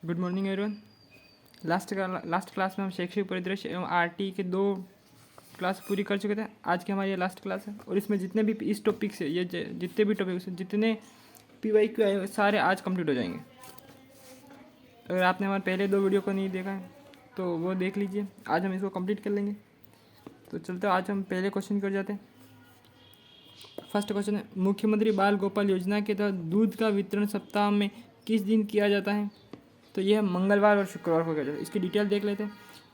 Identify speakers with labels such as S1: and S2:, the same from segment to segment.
S1: Good morning everyone. Last class में हम शैक्षिक परिदृश्य एवं आरटी के 2 क्लास पूरी कर चुके थे। आज की हमारी ये लास्ट क्लास है और इसमें जितने भी इस टॉपिक से ये जितने भी टॉपिक जितने PYQ आए सारे आज कंप्लीट हो जाएंगे। अगर आपने हमारे पहले 2 वीडियो को नहीं देखा है तो वो देख लीजिए। आज हम इसको कंप्लीट कर लेंगे। तो चलते आज हम पहले क्वेश्चन कर जाते हैं। फर्स्ट क्वेश्चन है, मुख्यमंत्री बाल गोपाल योजना के तहत दूध का वितरण सप्ताह में किस दिन किया जाता है? तो यह मंगलवार और शुक्रवार को किया जाता है। इसकी डिटेल देख लेते हैं।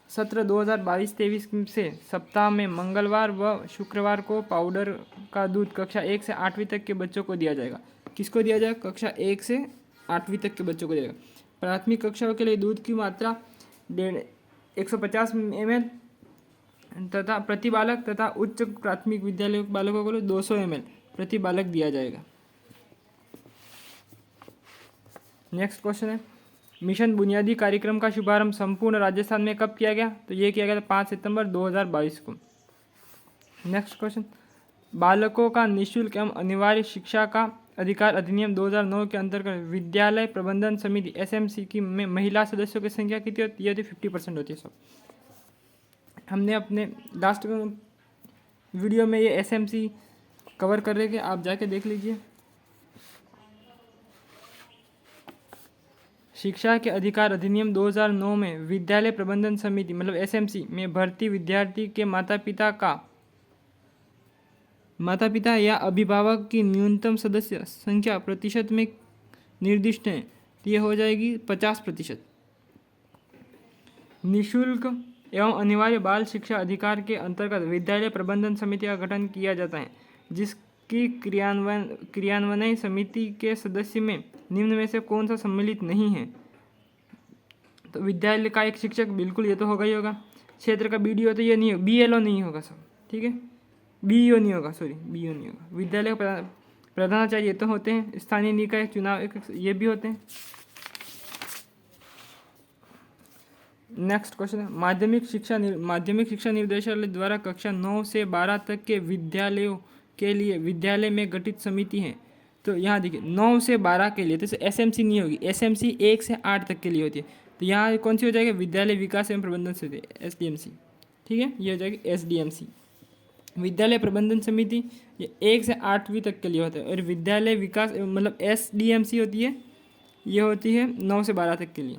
S1: सत्र 2022-23 से सप्ताह में मंगलवार व शुक्रवार को पाउडर का दूध कक्षा 1 से 8वीं तक के बच्चों को दिया जाएगा। किसको दिया जाएगा? कक्षा 1 से 8वीं तक के बच्चों को दिया जाएगा। प्राथमिक कक्षाओं के लिए दूध की मात्रा 150 ml तथा प्रति बालक तथा उच्च प्राथमिक विद्यालय बालकों को 200 ml प्रति बालक दिया जाएगा। नेक्स्ट क्वेश्चन है, मिशन बुनियादी कार्यक्रम का शुभारंभ संपूर्ण राजस्थान में कब किया गया? तो ये किया गया था 5 सितंबर 2022 को। नेक्स्ट क्वेश्चन, बालकों का निःशुल्क एवं अनिवार्य शिक्षा का अधिकार अधिनियम 2009 के अंतर्गत विद्यालय प्रबंधन समिति SMC की में महिला सदस्यों की संख्या कितनी होती है? 50% होती है। सब हमने अपने लास्ट वीडियो में ये SMC कवर कर रहे थे, आप जाके देख लीजिए। शिक्षा के अधिकार अधिनियम 2009 में विद्यालय प्रबंधन समिति मतलब SMC में भर्ती विद्यार्थी के माता पिता या अभिभावक की न्यूनतम सदस्य संख्या प्रतिशत में निर्दिष्ट है। तो ये हो जाएगी 50%। निःशुल्क एवं अनिवार्य बाल शिक्षा अधिकार के अंतर्गत विद्यालय प्रबंधन समिति का गठन किया जाता है, जिसकी क्रियान्वयन समिति के सदस्य में निम्न में से कौन सा सम्मिलित नहीं है? तो विद्यालय का एक शिक्षक, बिल्कुल ये तो होगा ही होगा। क्षेत्र का BDO तो ये नहीं होगा, BLO नहीं होगा सब, ठीक है। BEO नहीं होगा, सॉरी BEO नहीं होगा। विद्यालय का प्रधानाचार्य ये तो होते हैं। स्थानीय निकाय चुनाव ये भी होते हैं। नेक्स्ट क्वेश्चन है, माध्यमिक शिक्षा निर्देशालय द्वारा कक्षा 9 से 12 तक के विद्यालयों के लिए विद्यालय में गठित समिति है। तो यहाँ देखिए 9 से 12 के लिए, तो SMC नहीं होगी, SMC 1 से 8 तक के लिए होती है। तो यहाँ कौन सी हो जाएगी? विद्यालय विकास एवं प्रबंधन समिति SDMC, ठीक है, ये हो जाएगी SDMC। विद्यालय प्रबंधन समिति ये 1 से 8वीं तक के लिए होता है और विद्यालय विकास मतलब SDMC होती है, ये होती है 9 से 12 तक के लिए।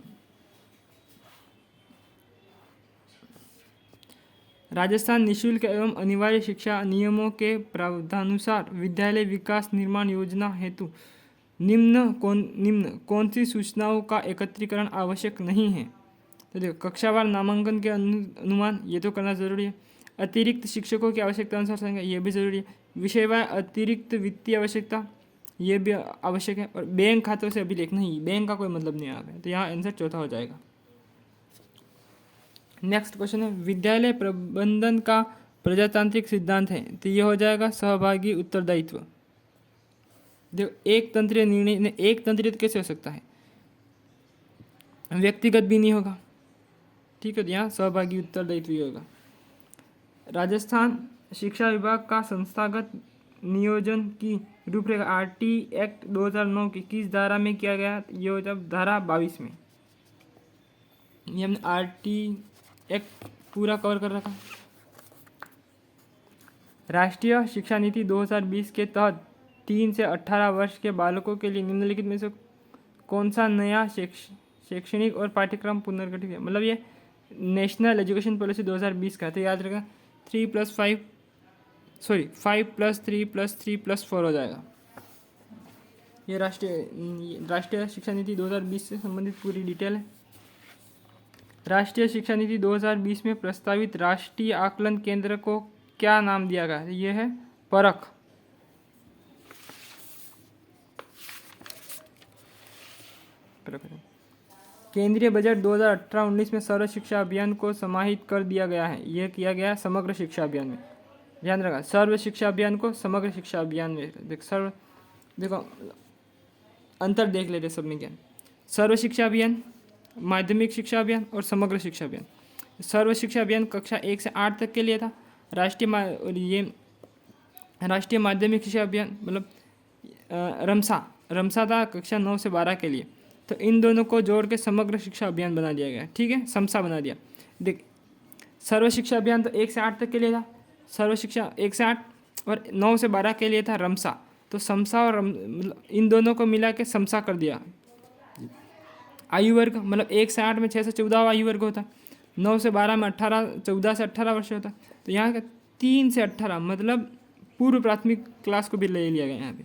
S1: राजस्थान निःशुल्क एवं अनिवार्य शिक्षा नियमों के प्रावधानुसार विद्यालय विकास निर्माण योजना हेतु निम्न कौन सी सूचनाओं का एकत्रीकरण आवश्यक नहीं है? तो देखो, कक्षावार नामांकन के अनुमान ये तो करना जरूरी है। अतिरिक्त शिक्षकों की आवश्यकता अनुसार संख्या ये भी जरूरी है। विषयवार अतिरिक्त वित्तीय आवश्यकता ये भी आवश्यक है। और बैंक खातों से अभिलेख नहीं, बैंक का कोई मतलब नहीं आ गया, तो यहाँ आंसर चौथा हो जाएगा। नेक्स्ट क्वेश्चन है, विद्यालय प्रबंधन का प्रजातांत्रिक सिद्धांत है। तो ये हो जाएगा सहभागी उत्तरदायित्व। देखो, एक तंत्रीय निर्णय, एक तंत्रीय कैसे हो सकता है? व्यक्तिगत भी नहीं होगा, ठीक है। तो यहाँ सहभागी उत्तरदायित्व होगा। राजस्थान शिक्षा विभाग का संस्थागत नियोजन की रूपरेखा RT एक्ट 2009 की किस धारा में किया गया? ये हो जाए धारा 22 में। ये हमने RT एक्ट पूरा कवर कर रखा। राष्ट्रीय शिक्षा नीति 2020 के तहत 3 से 18 वर्ष के बालकों के लिए निम्नलिखित में से कौन सा नया शैक्षणिक और पाठ्यक्रम पुनर्गठित है? मतलब ये नेशनल एजुकेशन पॉलिसी 2020 का है। तो याद रखना 5+3+3+4 हो जाएगा। ये राष्ट्रीय शिक्षा नीति 2020 से संबंधित पूरी डिटेल है। राष्ट्रीय शिक्षा नीति 2020 में प्रस्तावित राष्ट्रीय आकलन केंद्र को क्या नाम दिया गया है? ये है परख। केंद्रीय बजट 2018-19 में सर्व शिक्षा अभियान को समाहित कर दिया गया है। यह किया गया समग्र शिक्षा अभियान में। ध्यान रखा, सर्व शिक्षा अभियान को समग्र शिक्षा अभियान में देखो अंतर देख लेते सब में क्या। सर्व शिक्षा अभियान, माध्यमिक शिक्षा अभियान और समग्र शिक्षा अभियान। सर्व शिक्षा अभियान कक्षा 1 से 8 तक के लिए था। राष्ट्रीय माध्यमिक शिक्षा अभियान मतलब रमसा था कक्षा 9 से 12 के लिए। तो इन दोनों को जोड़ के समग्र शिक्षा अभियान बना दिया गया, ठीक है, समसा बना दिया। देख, सर्व शिक्षा अभियान तो 1 से 8 तक के लिए था, सर्व शिक्षा 1 से 8, और 9 से 12 के लिए था रमसा। तो समसा और मतलब इन दोनों को मिला के समसा कर दिया। आयु वर्ग मतलब 1 से 8 में 6 से 14 आयु वर्ग होता, 9 से 12 में 18, 14 से 18 वर्ष होता। तो यहाँ का 3 से 18 मतलब पूर्व प्राथमिक क्लास को भी ले लिया गया यहाँ पे।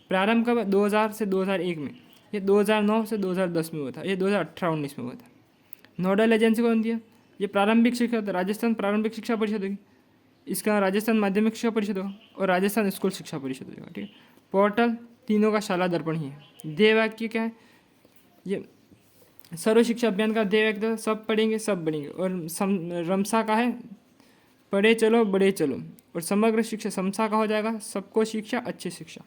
S1: प्रारंभ कब? 2000 से 2001 में, ये 2009 से 2010 में हुआ था, ये 2018-19 में हुआ था। नोडल एजेंसी कौन दिया? ये प्रारंभिक शिक्षा, राजस्थान प्रारंभिक शिक्षा परिषद होगी, इसका राजस्थान माध्यमिक शिक्षा परिषद होगा और राजस्थान स्कूल शिक्षा परिषद होगा, ठीक है। पोर्टल तीनों का शाला दर्पण ही है। ध्येय वाक्य क्या है? ये सर्व शिक्षा अभियान का ध्येय वाक्य सब पढ़ेंगे सब बढ़ेंगे, और रमसा का है पढ़े चलो बड़े चलो, और समग्र शिक्षा समसा का हो जाएगा सबको शिक्षा अच्छी शिक्षा।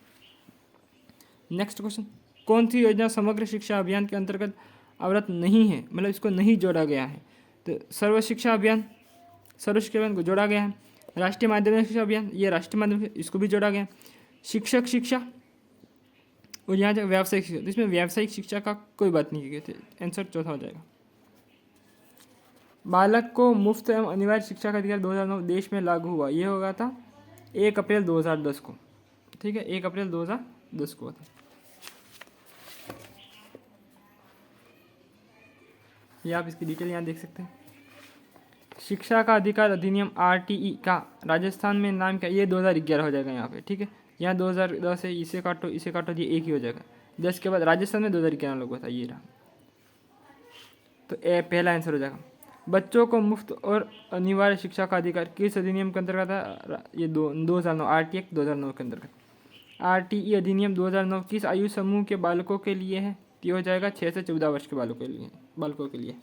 S1: नेक्स्ट क्वेश्चन, कौन सी योजना समग्र शिक्षा अभियान के अंतर्गत आवृत नहीं है, मतलब इसको नहीं जोड़ा गया है? तो सर्व शिक्षा अभियान को जोड़ा गया है। राष्ट्रीय माध्यमिक शिक्षा अभियान, ये राष्ट्रीय माध्यमिक, इसको भी जोड़ा गया है। शिक्षक शिक्षा और यहाँ जाए व्यावसायिक शिक्षा, तो इसमें व्यावसायिक शिक्षा का कोई बात नहीं की गई थी, आंसर चौथा हो जाएगा। बालक को मुफ्त एवं अनिवार्य शिक्षा का अधिकार 2009 देश में लागू हुआ, ये होगा था 1 अप्रैल 2010 को, ठीक है, 1 अप्रैल 2010 को था। ये आप इसकी डिटेल यहाँ देख सकते हैं। शिक्षा का अधिकार अधिनियम RTE का राजस्थान में नाम क्या? ये 2011 हो जाएगा यहाँ पे, ठीक है। यहाँ 2010 है, इसे काटो ये एक ही हो जाएगा। 10 के बाद राजस्थान में 2011 लोगों था, ये रहा। तो पहला आंसर हो जाएगा। बच्चों को मुफ्त और अनिवार्य शिक्षा का अधिकार किस अधिनियम के अंतर्गत था? ये 2009 RTE एक्ट 2009 के अंतर्गत। RTE अधिनियम 2009 किस आयु समूह के बालकों के लिए है? ये हो जाएगा 6 से 14 वर्ष के बालकों के लिए।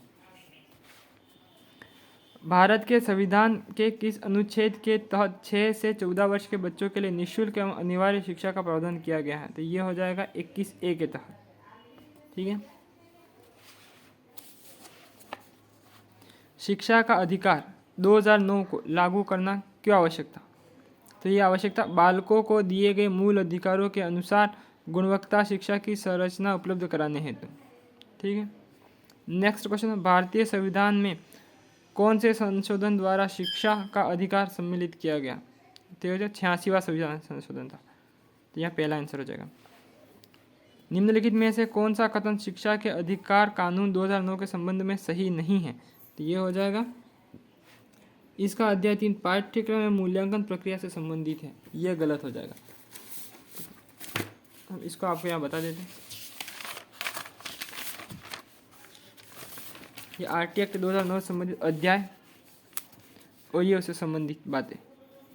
S1: भारत के संविधान के किस अनुच्छेद के तहत 6 से 14 वर्ष के बच्चों के लिए निःशुल्क एवं अनिवार्य शिक्षा का प्रावधान किया गया है? तो ये हो जाएगा 21A के तहत, ठीक है। शिक्षा का अधिकार 2009 को लागू करना क्यों आवश्यक था? तो ये आवश्यकता बालकों को दिए गए मूल अधिकारों के अनुसार गुणवत्ता शिक्षा की संरचना उपलब्ध कराने हेतु, ठीक है। नेक्स्ट क्वेश्चन, भारतीय संविधान में कौन से संशोधन द्वारा शिक्षा का अधिकार सम्मिलित किया गया? तो 86वां संविधान संशोधन था, तो यह पहला आंसर हो जाएगा। निम्नलिखित में से कौन सा कथन शिक्षा के अधिकार कानून 2009 के संबंध में सही नहीं है? तो ये हो जाएगा इसका अध्याय 3 पाठ्यक्रम में मूल्यांकन प्रक्रिया से संबंधित है, यह गलत हो जाएगा। हम इसको आपको यहाँ बता देते हैं। ये RTE एक्ट 2009 से संबंधित अध्याय और ये उससे संबंधित बातें,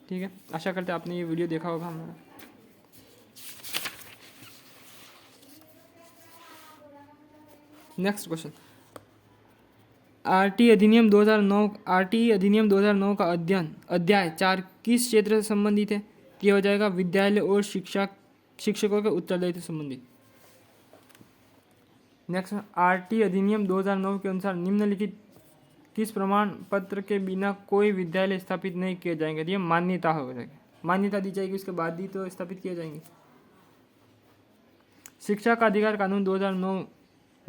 S1: ठीक है। आशा करते हैं आपने ये वीडियो देखा होगा हमारा। नेक्स्ट क्वेश्चन, RTE अधिनियम 2009 का अध्याय 4 किस क्षेत्र से संबंधित है? ये हो जाएगा विद्यालय और शिक्षकों के उत्तरदायित्व से संबंधित। नेक्स्ट, RTE अधिनियम 2009 के अनुसार निम्नलिखित किस प्रमाण पत्र के बिना कोई विद्यालय स्थापित नहीं किए जाएंगे? ये मान्यता हो जाएगी, मान्यता दी जाएगी, उसके बाद ही तो स्थापित किए जाएंगे। शिक्षा का अधिकार कानून 2009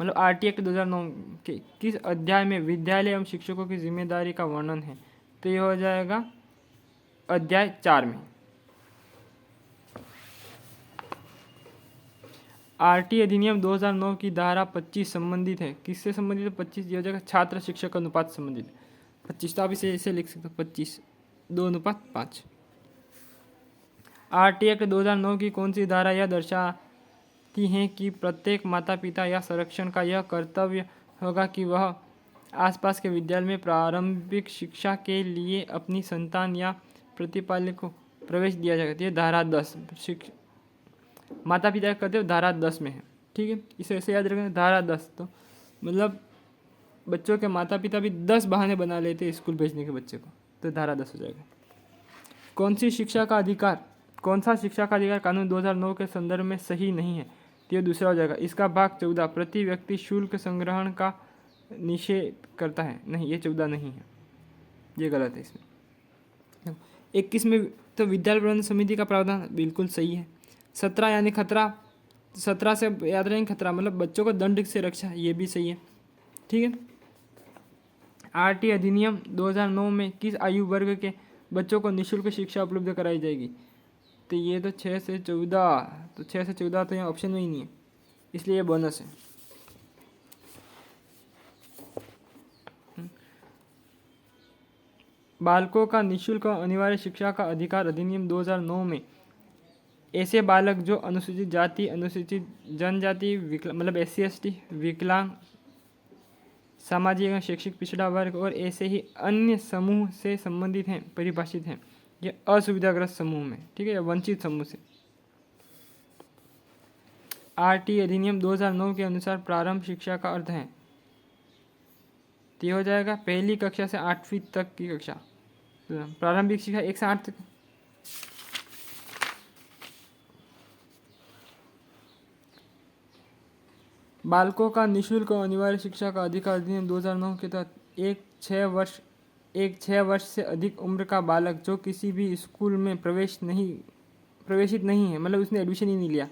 S1: मतलब RTE एक्ट 2009 के किस अध्याय में विद्यालय एवं शिक्षकों की जिम्मेदारी का वर्णन है? तो ये हो जाएगा अध्याय 4 में। RTE अधिनियम 2009 की धारा 25 संबंधित है, किससे संबंधित है? 25 ये हो जाएगा छात्र शिक्षक अनुपात संबंधित। 25 तो आप इसे लिख सकते हो 25 2:5। RTE एक्ट 2009 की कौन सी धारा यह दर्शाती है कि प्रत्येक माता पिता या संरक्षण का यह कर्तव्य होगा कि वह आसपास के विद्यालय में प्रारंभिक शिक्षा के लिए अपनी संतान या प्रतिपालक को प्रवेश दिया जाएगा? ये धारा 10 माता पिता का कर्तव्य धारा 10 में है, ठीक है। इसे ऐसे याद रखें, धारा 10 तो मतलब बच्चों के माता पिता भी 10 बहाने बना लेते हैं स्कूल भेजने के बच्चे को, तो धारा 10 हो जाएगा। कौन सा शिक्षा का अधिकार कानून 2009 के संदर्भ में सही नहीं है? तो ये दूसरा हो जाएगा। इसका भाग 14 प्रति व्यक्ति शुल्क संग्रहण का निषेध करता है, नहीं ये 14 नहीं है, ये गलत है। इसमें 21 में तो विद्यालय प्रबंधन समिति का प्रावधान बिल्कुल सही है। 17 यानी खतरा 17 से याद रखेंगे खतरा, मतलब बच्चों को दंड से रक्षा, ये भी सही है। ठीक है। आरटी अधिनियम 2009 में किस आयु वर्ग के बच्चों को निःशुल्क शिक्षा उपलब्ध कराई जाएगी? तो ये तो 6 से 14, तो 6 से 14 तो यहाँ ऑप्शन में ही नहीं है, इसलिए ये बोनस है। बालकों का निःशुल्क और अनिवार्य शिक्षा का अधिकार अधिनियम 2009 में ऐसे बालक जो अनुसूचित जाति, अनुसूचित जनजाति, मतलब SC/ST, विकलांग, सामाजिक एवं शैक्षिक पिछड़ा वर्ग और ऐसे ही अन्य समूह से संबंधित हैं, परिभाषित हैं। ये असुविधाग्रस्त समूह में, ठीक है, या वंचित समूह से। आरटी अधिनियम 2009 के अनुसार प्रारंभ शिक्षा का अर्थ है, तो ये हो जाएगा पहली कक्षा से 8वीं तक की कक्षा, प्रारंभिक शिक्षा 1 से 8 तक। बालकों का निःशुल्क और अनिवार्य शिक्षा का अधिकार अधिनियम 2009 के तहत एक 6 वर्ष से अधिक उम्र का बालक जो किसी भी स्कूल में प्रवेशित नहीं है, मतलब उसने एडमिशन ही नहीं लिया,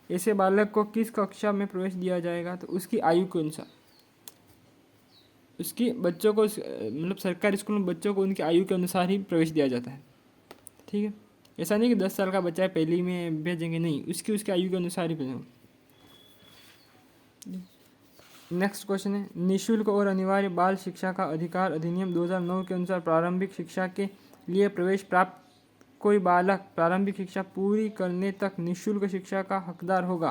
S1: ऐसे बालक को किस कक्षा में प्रवेश दिया जाएगा? तो उसकी आयु के अनुसार, उसकी बच्चों को, मतलब सरकारी स्कूल में बच्चों को उनकी आयु के अनुसार ही प्रवेश दिया जाता है। ठीक है, ऐसा नहीं कि 10 साल का बच्चा है पहली में भेजेंगे, नहीं, उसकी आयु के अनुसार ही भेजेंगे। नेक्स्ट क्वेश्चन है, निःशुल्क और अनिवार्य बाल शिक्षा का अधिकार अधिनियम 2009 के अनुसार प्रारंभिक शिक्षा के लिए प्रवेश प्राप्त कोई बालक प्रारंभिक शिक्षा पूरी करने तक निःशुल्क शिक्षा का हकदार होगा।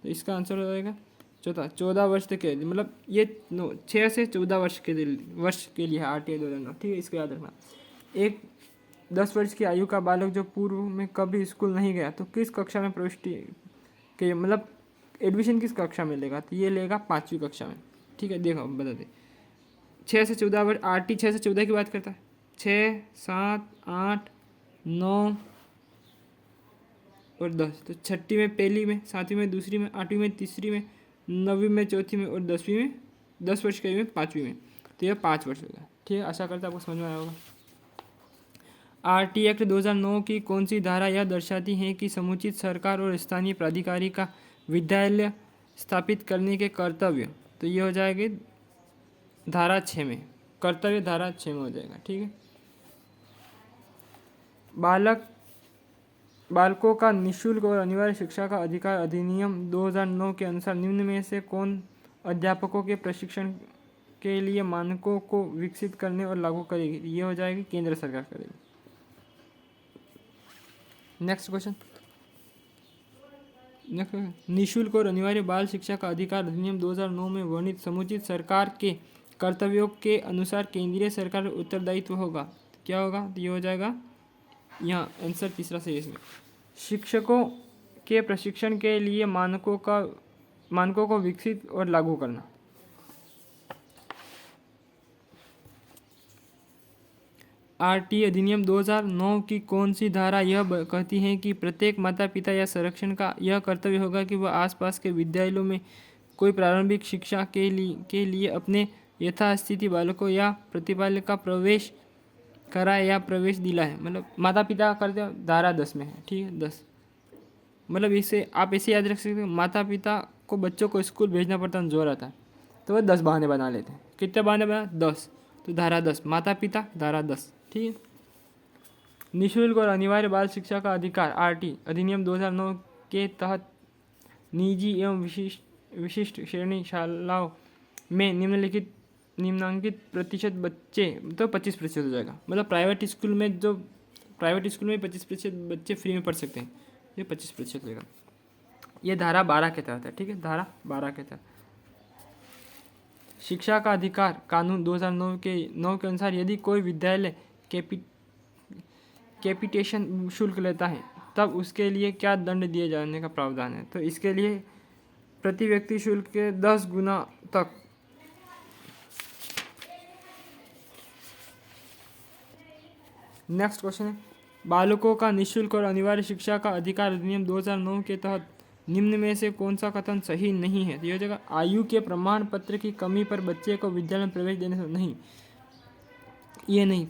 S1: तो इसका आंसर हो जाएगा 14 वर्ष तक के, मतलब ये 6 से 14 वर्ष के लिए है आरटीआई 2009। ठीक है, इसको याद रखना। एक 10 वर्ष की आयु का बालक जो पूर्व में कभी स्कूल नहीं गया तो किस कक्षा में प्रवेश के, मतलब एडमिशन किस कक्षा में लेगा? तो ये लेगा 5वीं कक्षा में। ठीक है, देखो बता दे, 6 से 14 वर्ष, आरटी 6 से 14 की बात करता है, 6, 7, 8, 9 और 10। तो 6वीं में पहली में, 7वीं में दूसरी में, 8वीं में तीसरी में, 9वीं में चौथी में और 10वीं में, 10 वर्ष के में 5वीं में। तो यह 5 वर्ष होगा। ठीक है, आशा करता आपको समझ में आया होगा। आरटी एक्ट 2009 की कौन सी धारा यह दर्शाती है कि समुचित सरकार और स्थानीय प्राधिकारी का विद्यालय स्थापित करने के कर्तव्य? तो ये हो जाएगी धारा 6 में, कर्तव्य धारा 6 में हो जाएगा। ठीक है, बालकों का निःशुल्क और अनिवार्य शिक्षा का अधिकार अधिनियम 2009 के अनुसार निम्न में से कौन अध्यापकों के प्रशिक्षण के लिए मानकों को विकसित करने और लागू करेगी? ये हो जाएगी केंद्र सरकार करेगी। नेक्स्ट क्वेश्चन, निःशुल्क और अनिवार्य बाल शिक्षा का अधिकार अधिनियम 2009 में वर्णित समुचित सरकार के कर्तव्यों के अनुसार केंद्रीय सरकार उत्तरदायित्व होगा। क्या होगा? तो ये हो जाएगा यहाँ आंसर तीसरा सही है इसमें, शिक्षकों के प्रशिक्षण के लिए मानकों को विकसित और लागू करना। आरटी अधिनियम 2009 की कौन सी धारा यह कहती है कि प्रत्येक माता पिता या संरक्षण का यह कर्तव्य होगा कि वह आसपास के विद्यालयों में कोई प्रारंभिक शिक्षा के लिए अपने यथास्थिति बालकों या प्रतिपालक का प्रवेश कराए या प्रवेश दिलाए? मतलब माता पिता करते, धारा 10 में है। ठीक है, 10, मतलब इसे आप ऐसे याद रख सकते हो, माता पिता को बच्चों को स्कूल भेजना पड़ता है, जोर आता है, तो वह 10 बहाने बना लेते हैं। कितने बहाने बना? 10। तो धारा 10, माता पिता, धारा 10। ठीक है, निःशुल्क और अनिवार्य बाल शिक्षा का अधिकार आरटी अधिनियम 2009 के तहत निजी एवं विशिष्ट श्रेणी शालाओं में निम्नांकित प्रतिशत बच्चे, तो 25% हो जाएगा। मतलब प्राइवेट स्कूल में 25% बच्चे फ्री में पढ़ सकते हैं, ये 25% होगा। ये धारा 12 के तहत है। ठीक है, धारा 12 के तहत शिक्षा का अधिकार कानून 2009 के अनुसार यदि कोई विद्यालय कैपिटेशन शुल्क लेता है तब उसके लिए क्या दंड दिए जाने का प्रावधान है? तो इसके लिए प्रति व्यक्ति शुल्क के 10 गुना तक नेक्स्ट क्वेश्चन है, बालकों का निःशुल्क और अनिवार्य शिक्षा का अधिकार अधिनियम 2009 के तहत निम्न में से कौन सा कथन सही नहीं है? यह जगह आयु के प्रमाण पत्र की कमी पर बच्चे को विद्यालय में प्रवेश देने से नहीं, ये नहीं,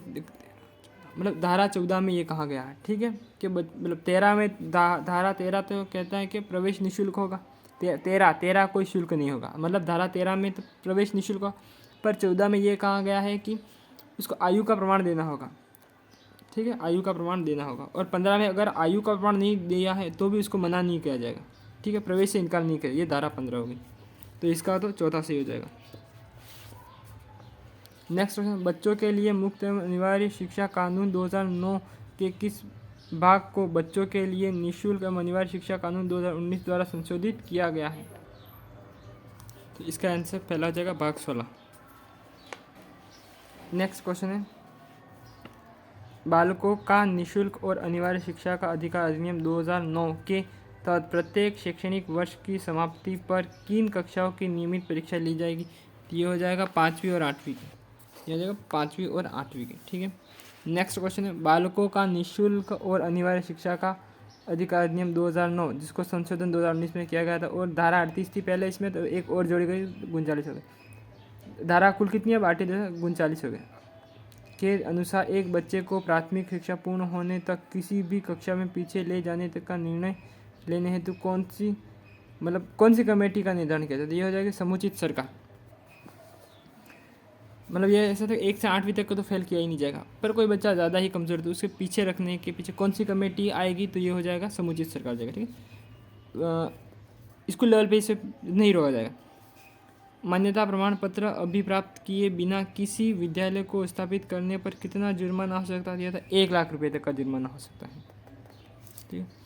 S1: मतलब धारा 14 में ये कहा गया है, ठीक है, कि मतलब 13 में धारा 13 तो कहता है कि प्रवेश निःशुल्क होगा, 13 कोई शुल्क नहीं होगा, मतलब धारा 13 में तो प्रवेश निःशुल्क होगा, पर 14 में ये कहा गया है कि उसको आयु का प्रमाण देना होगा, ठीक है, आयु का प्रमाण देना होगा। और 15 में अगर आयु का प्रमाण नहीं दिया है तो भी उसको मना नहीं किया जाएगा, ठीक है, प्रवेश से इनकार नहीं किया, ये धारा 15 होगी। तो इसका तो चौथा सही हो जाएगा। नेक्स्ट क्वेश्चन, बच्चों के लिए मुफ्त एवं अनिवार्य शिक्षा कानून 2009 के किस भाग को बच्चों के लिए निःशुल्क एवं अनिवार्य शिक्षा कानून 2019 द्वारा संशोधित किया गया है? तो इसका आंसर पहला हो जाएगा भाग 16। नेक्स्ट क्वेश्चन है, बालकों का निःशुल्क और अनिवार्य शिक्षा का अधिकार अधिनियम 2009 के तहत प्रत्येक शैक्षणिक वर्ष की समाप्ति पर किन कक्षाओं की नियमित परीक्षा ली जाएगी? ये हो जाएगा 5वीं और 8वीं की, ये हो जाएगा 5वीं और 8वीं की, ठीक है। नेक्स्ट क्वेश्चन है, बालकों का निःशुल्क और अनिवार्य शिक्षा का अधिकार अधिनियम 2009 जिसको संशोधन 2019 में किया गया था, और धारा 38 थी पहले इसमें, तो एक और जोड़ी गई 39 हो गई। धारा कुल कितनी है? 39 हो गए। के अनुसार एक बच्चे को प्राथमिक शिक्षा पूर्ण होने तक किसी भी कक्षा में पीछे ले जाने तक का निर्णय लेने हेतु कौन सी कमेटी का निर्धारण किया जाता है? ये हो जाएगी समुचित सरकार। मतलब ये ऐसा था 1 से 8वीं तक को तो फेल किया ही नहीं जाएगा, पर कोई बच्चा ज़्यादा ही कमज़ोर है तो उसके पीछे रखने के पीछे कौन सी कमेटी आएगी? तो ये हो जाएगा समुचित सरकार जाएगा, ठीक है। स्कूल लेवल पे इसे नहीं रोका जाएगा। मान्यता प्रमाण पत्र अभी प्राप्त किए बिना किसी विद्यालय को स्थापित करने पर कितना जुर्माना हो सकता है? था 1 लाख रुपए तक का जुर्माना हो सकता है, ठीक है।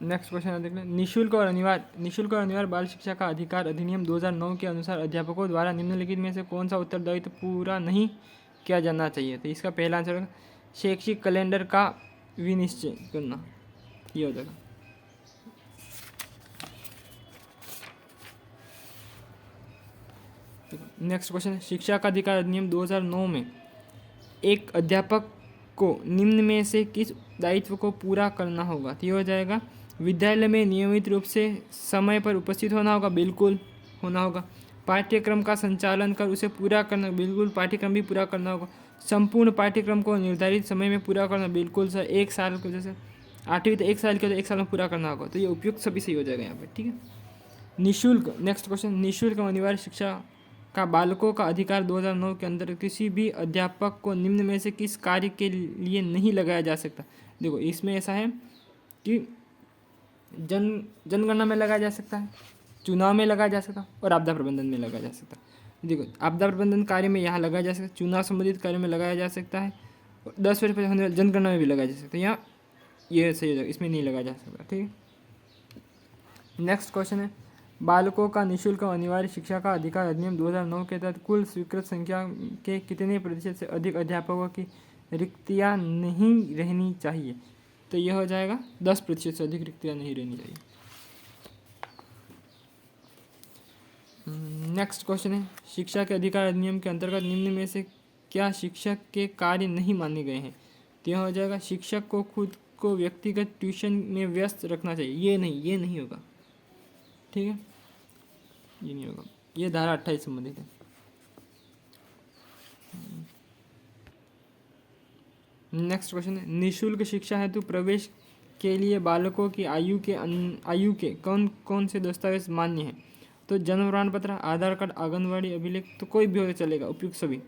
S1: नेक्स्ट क्वेश्चन देख लें, निःशुल्क और अनिवार्य बाल शिक्षा का अधिकार अधिनियम 2009 के अनुसार अध्यापकों द्वारा निम्नलिखित में से कौन सा उत्तरदायित्व पूरा नहीं किया जाना चाहिए? तो इसका पहला आंसर होगा शैक्षिक कैलेंडर का विनिश्चय करना, ये हो जाएगा। नेक्स्ट क्वेश्चन, शिक्षा का अधिकार अधिनियम 2009 में एक अध्यापक को निम्न में से किस दायित्व को पूरा करना होगा? तो ये हो जाएगा विद्यालय में नियमित रूप से समय पर उपस्थित होना होगा, बिल्कुल होना होगा। पाठ्यक्रम का संचालन कर उसे पूरा करना, बिल्कुल पाठ्यक्रम भी पूरा करना होगा। संपूर्ण पाठ्यक्रम को निर्धारित समय में पूरा करना, बिल्कुल सर। 1 साल को जैसे 8वीं तो 1 साल के, तो 1 साल में पूरा करना होगा, तो ये उपयुक्त सभी सही हो जाएगा यहाँ पे, ठीक है। निःशुल्क, नेक्स्ट क्वेश्चन, निःशुल्क अनिवार्य शिक्षा का बालकों का अधिकार 2009 के अंदर किसी भी अध्यापक को निम्न में से किस कार्य के लिए नहीं लगाया जा सकता? देखो इसमें ऐसा है कि जनगणना में लगाया जा सकता है, चुनाव में लगाया जा सकता है, और आपदा प्रबंधन में लगाया जा सकता है। देखो आपदा प्रबंधन कार्य में यहाँ लगाया जा सकता है, चुनाव संबंधित कार्य में लगाया जा सकता है, 10 वर्ष पहले होने वाले जनगणना में भी लगाया जा सकता है। यहाँ ये सही हो जाएगा, इसमें नहीं लगाया जा सकता, ठीक है। नेक्स्ट क्वेश्चन है, बालकों का निःशुल्क और अनिवार्य शिक्षा का अधिकार अधिनियम 2009 के तहत कुल स्वीकृत संख्या के कितने प्रतिशत से अधिक अध्यापकों की रिक्तियां नहीं रहनी चाहिए? तो यह हो जाएगा 10% से अधिक रिक्तियां नहीं रहनी चाहिए। नेक्स्ट क्वेश्चन है, शिक्षा के अधिकार अधिनियम के अंतर्गत निम्न में से क्या शिक्षक के कार्य नहीं माने गए हैं? तो यह हो जाएगा शिक्षक को खुद को व्यक्तिगत ट्यूशन में व्यस्त रखना चाहिए। ये नहीं होगा, ठीक है, ये नहीं होगा। ये धारा 28 संबंधित है। नेक्स्ट क्वेश्चन है, निःशुल्क शिक्षा हेतु प्रवेश के लिए बालकों की आयु के कौन कौन से दस्तावेज मान्य हैं? तो जन्म प्रमाण पत्र, आधार कार्ड, आंगनवाड़ी अभिलेख, तो कोई भी हो चलेगा, उपयुक्त सभी।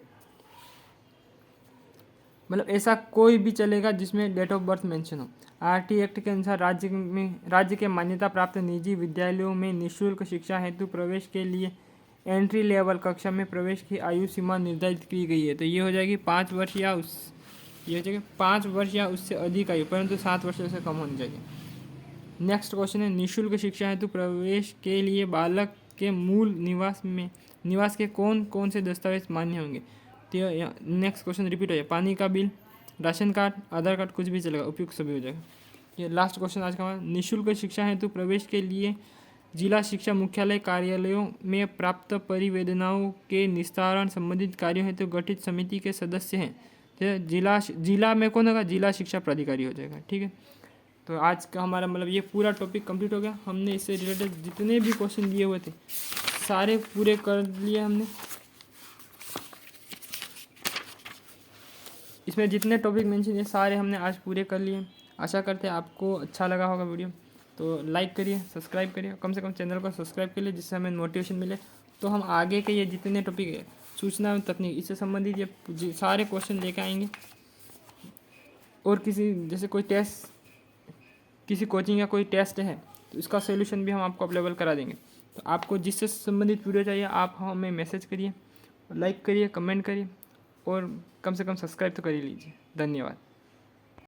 S1: मतलब ऐसा कोई भी चलेगा जिसमें डेट ऑफ बर्थ मेंशन हो। आरटी एक्ट के अनुसार राज्य के मान्यता प्राप्त निजी विद्यालयों में निःशुल्क शिक्षा हेतु प्रवेश के लिए एंट्री लेवल कक्षा में प्रवेश की आयु सीमा निर्धारित की गई है। तो ये हो जाएगी 5 वर्ष या ये हो जाएगी 5 वर्ष या उससे अधिक आयु, परंतु 7 वर्ष से कम होनी चाहिए। नेक्स्ट क्वेश्चन है, निःशुल्क शिक्षा हेतु प्रवेश के लिए बालक के मूल निवास के कौन कौन से दस्तावेज मान्य होंगे? तो नेक्स्ट क्वेश्चन रिपीट हो जाए, पानी का बिल, राशन कार्ड, आधार कार्ड, कुछ भी चलेगा, उपयुक्त सभी हो जाएगा। ये लास्ट क्वेश्चन आज का हमारा, निःशुल्क शिक्षा हेतु प्रवेश के लिए जिला शिक्षा मुख्यालय कार्यालयों में प्राप्त परिवेदनाओं के निस्तारण संबंधित कार्यों हेतु गठित समिति के सदस्य हैं। तो जिला में कौन होगा? जिला शिक्षा प्राधिकारी हो जाएगा, ठीक है। तो आज का हमारा मतलब ये पूरा टॉपिक कंप्लीट हो गया। हमने इससे रिलेटेड जितने भी क्वेश्चन दिए हुए थे सारे पूरे कर लिए हमने। इसमें जितने टॉपिक मेंशन है सारे हमने आज पूरे कर लिए। आशा करते हैं आपको अच्छा लगा होगा वीडियो, तो लाइक करिए, सब्सक्राइब करिए, कम से कम चैनल को सब्सक्राइब करिए जिससे हमें मोटिवेशन मिले। तो हम आगे के ये जितने टॉपिक है सूचना एवं तकनीक इससे संबंधित ये सारे क्वेश्चन लेके आएंगे। और किसी जैसे कोई टेस्ट, किसी कोचिंग या कोई टेस्ट है तो इसका सोल्यूशन भी हम आपको अवेलेबल करा देंगे। तो आपको जिससे संबंधित वीडियो चाहिए आप हमें मैसेज करिए, लाइक करिए, कमेंट करिए और कम से कम सब्सक्राइब तो कर ही लीजिए। धन्यवाद।